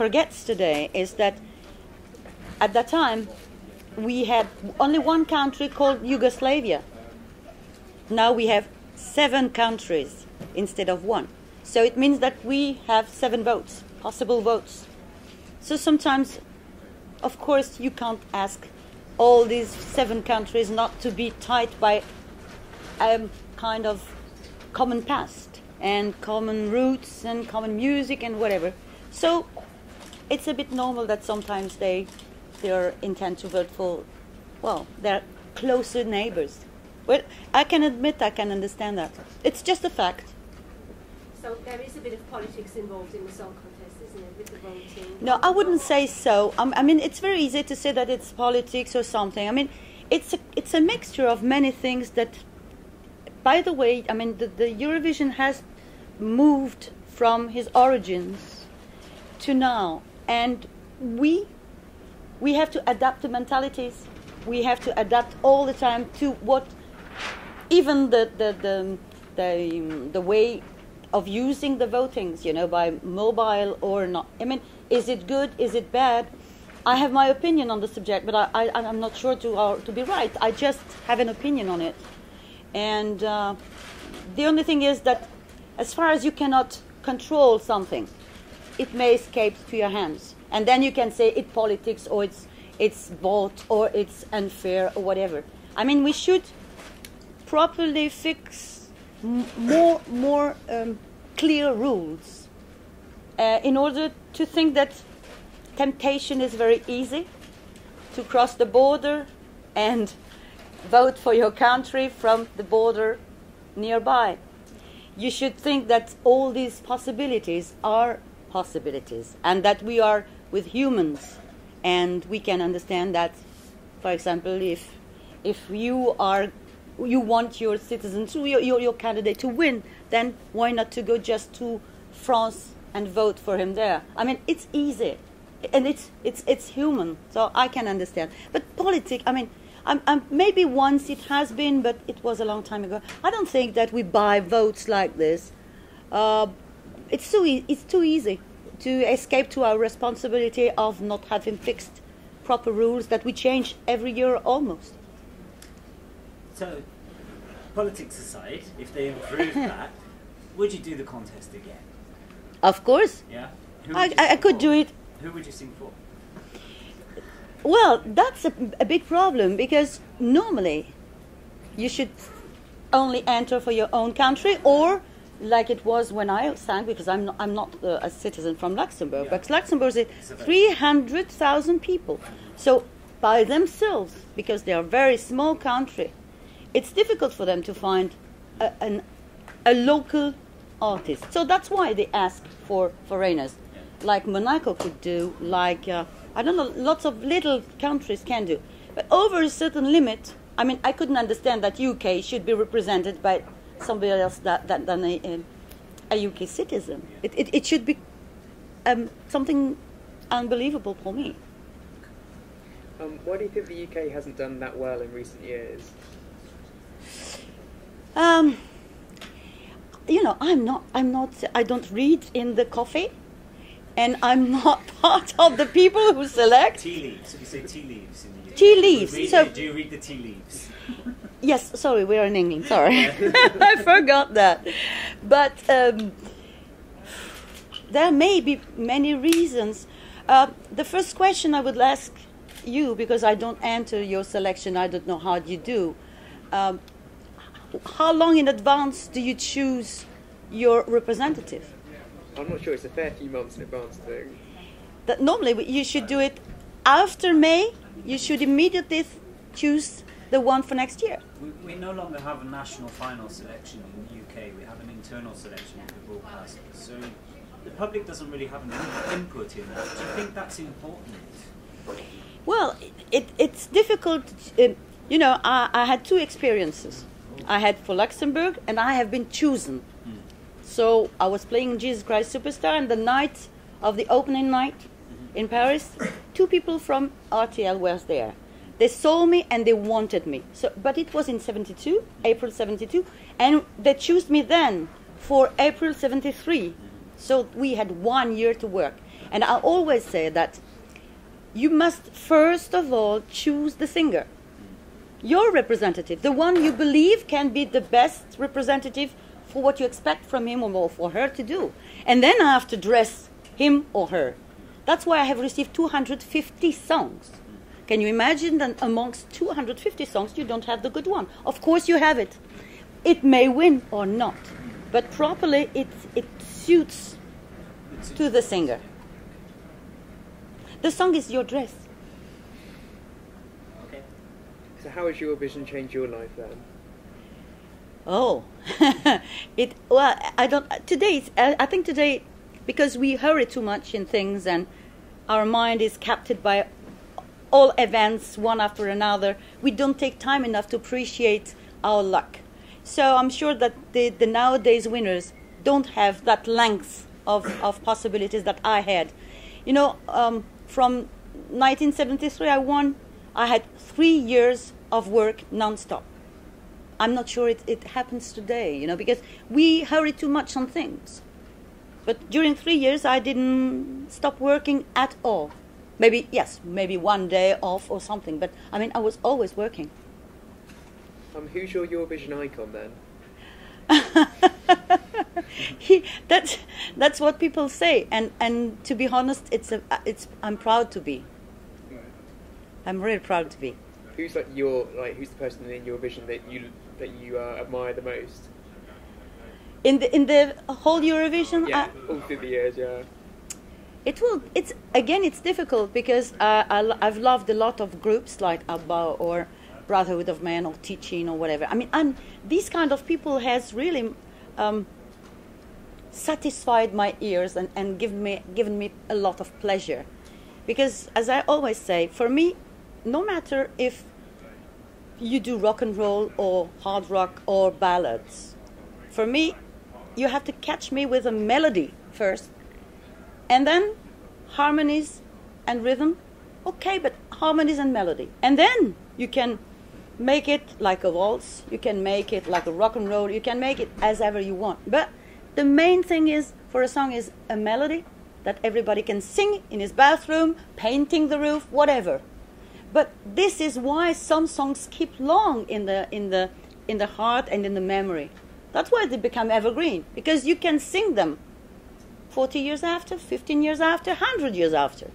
forgets today is that at that time we had only one country called Yugoslavia. Now we have 7 countries instead of 1. So it means that we have 7 votes, possible votes. So sometimes, of course, you can't ask all these 7 countries not to be tied by a kind of common past and common roots and common music and whatever. So it's a bit normal that sometimes they intend to vote for, well, their closer neighbors. Well, I can admit, I can understand that. It's just a fact. So there is a bit of politics involved in the song contest, isn't it, with the voting? No, I wouldn't say so. I mean, it's very easy to say that it's politics or something. I mean, it's a mixture of many things that, by the way, I mean, the Eurovision has moved from his origins to now. And we have to adapt the mentalities. We have to adapt all the time to what, even the way of using the votings, you know, by mobile or not. I mean, is it good? Is it bad? I have my opinion on the subject, but I'm not sure to be right. I just have an opinion on it. And the only thing is that as far as you cannot control something, it may escape to your hands. And then you can say it's politics or it's bought or it's unfair or whatever. I mean, we should properly fix more clear rules in order to think that temptation is very easy to cross the border and vote for your country from the border nearby. You should think that all these possibilities are possibilities and that we are with humans, and we can understand that, for example, if you want your citizens, your candidate to win, then why not to go just to France and vote for him there? I mean, it's easy, and it's human, so I can understand. But politics, I mean, maybe once it has been, but it was a long time ago. I don't think that we buy votes like this. It's too easy to escape to our responsibility of not having fixed proper rules that we change every year almost. So, politics aside, if they improve that, would you do the contest again? Of course. Yeah? I could do it. Who would you sing for? Well, that's a big problem, because normally you should only enter for your own country, or like it was when I sang, because I'm not a citizen from Luxembourg, Yeah. but Luxembourg is 300,000 people. So by themselves, because they are a very small country, it's difficult for them to find a local artist. So that's why they ask for foreigners, like Monaco could do, like, I don't know, lots of little countries can do. But over a certain limit, I mean, I couldn't understand that UK should be represented by somebody else than a UK citizen. It should be something unbelievable for me. Why do you think the UK hasn't done that well in recent years? You know, I don't read in the coffee, and I'm not part of the people who select. Tea leaves. You say tea leaves in the UK. Tea leaves. Do you read the tea leaves? Yes, sorry, we're in England, sorry. I forgot that. But there may be many reasons. The first question I would ask you, because I don't enter your selection, I don't know how you do. How long in advance do you choose your representative? I'm not sure, it's a fair few months in advance, I think. That normally you should do it after May. You should immediately choose the one for next year. We no longer have a national final selection in the UK. We have an internal selection of the broadcasters. So the public doesn't really have an input in that. Do you think that's important? Well, it's difficult. You know, I had 2 experiences. I had for Luxembourg, and I have been chosen. So I was playing Jesus Christ Superstar, and the night of the opening night in Paris, 2 people from RTL were there. They saw me and they wanted me. So, but it was in '72, April '72, and they chose me then for April '73. So we had 1 year to work. And I always say that you must first of all choose the singer, your representative, the one you believe can be the best representative for what you expect from him or for her to do. And then I have to dress him or her. That's why I have received 250 songs. Can you imagine that amongst 250 songs you don't have the good one? Of course you have it. It may win or not, but properly it suits to the singer. The song is your dress. Okay. So how has Eurovision changed your life then? Oh, I think today, because we hurry too much in things and our mind is captured by all events one after another, we don't take time enough to appreciate our luck. So I'm sure that the nowadays winners don't have that length of possibilities that I had. You know, from 1973 I had 3 years of work non-stop. I'm not sure it happens today, you know, because we hurry too much on things. But during 3 years, I didn't stop working at all. Maybe 1 day off or something, but I mean, I was always working. Who's your Eurovision icon then? That's what people say, and to be honest, I'm proud to be. I'm really proud to be. Who's the person in Eurovision that you admire the most? In the whole Eurovision, Yeah, all through the years, yeah. It's difficult because I've loved a lot of groups like ABBA or Brotherhood of Man or Teaching or whatever. I mean, these kind of people has really satisfied my ears and given me a lot of pleasure. Because, as I always say, for me, no matter if you do rock and roll or hard rock or ballads, for me, you have to catch me with a melody first, and then harmonies and rhythm. Okay, but harmonies and melody. And then you can make it like a waltz, you can make it like a rock and roll, you can make it as ever you want. But the main thing is, for a song, is a melody that everybody can sing in his bathroom, painting the roof, whatever. But this is why some songs keep long in the heart and in the memory. That's why they become evergreen, because you can sing them 40 years after, 15 years after, 100 years after.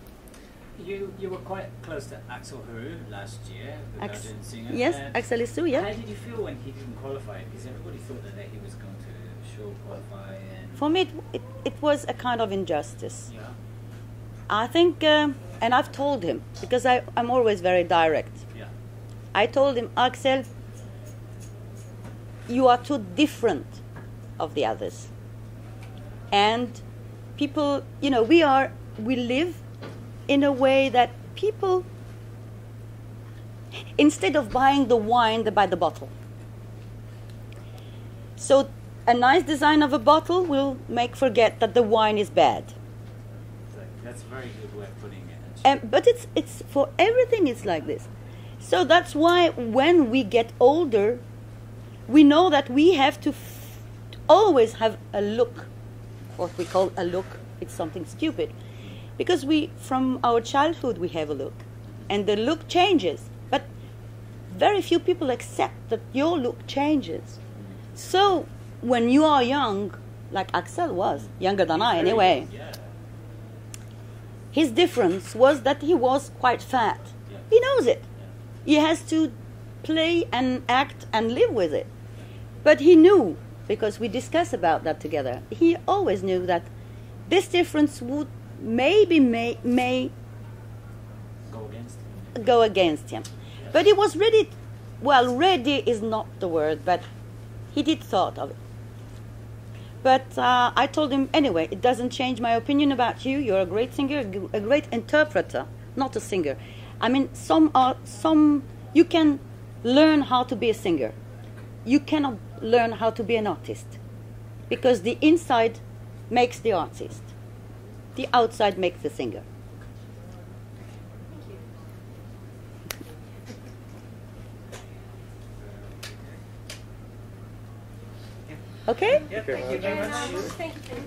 You were quite close to Axel Heroux last year, the Belgian singer. Yes, Axel is too, yeah. How did you feel when he didn't qualify? Because everybody thought that he was going to sure qualify. And for me, it was a kind of injustice. Yeah. I think, and I've told him, because I'm always very direct. Yeah. I told him, Axel, you are too different of the others. And people, you know, we live in a way that people, instead of buying the wine, they buy the bottle. So a nice design of a bottle will forget that the wine is bad. That's a very good way of putting it. But it's for everything it's like this. So that's why when we get older, we know that we have to always have a look, what we call a look. It's something stupid. Because from our childhood, we have a look. And the look changes. But very few people accept that your look changes. So when you are young, like Axel was, younger than I anyway, Yeah. his difference was that he was quite fat. Yeah. He knows it. Yeah. He has to play and act and live with it. But he knew, because we discussed about that together, he always knew that this difference would may go against him. Yeah. But he was ready. Well, ready is not the word, but he did thought of it. But I told him, anyway, it doesn't change my opinion about you. You're a great singer, a great interpreter, not a singer. I mean, you can learn how to be a singer. You cannot learn how to be an artist, because the inside makes the artist. The outside makes the singer. Okay? Yeah, thank you very much. Thank you.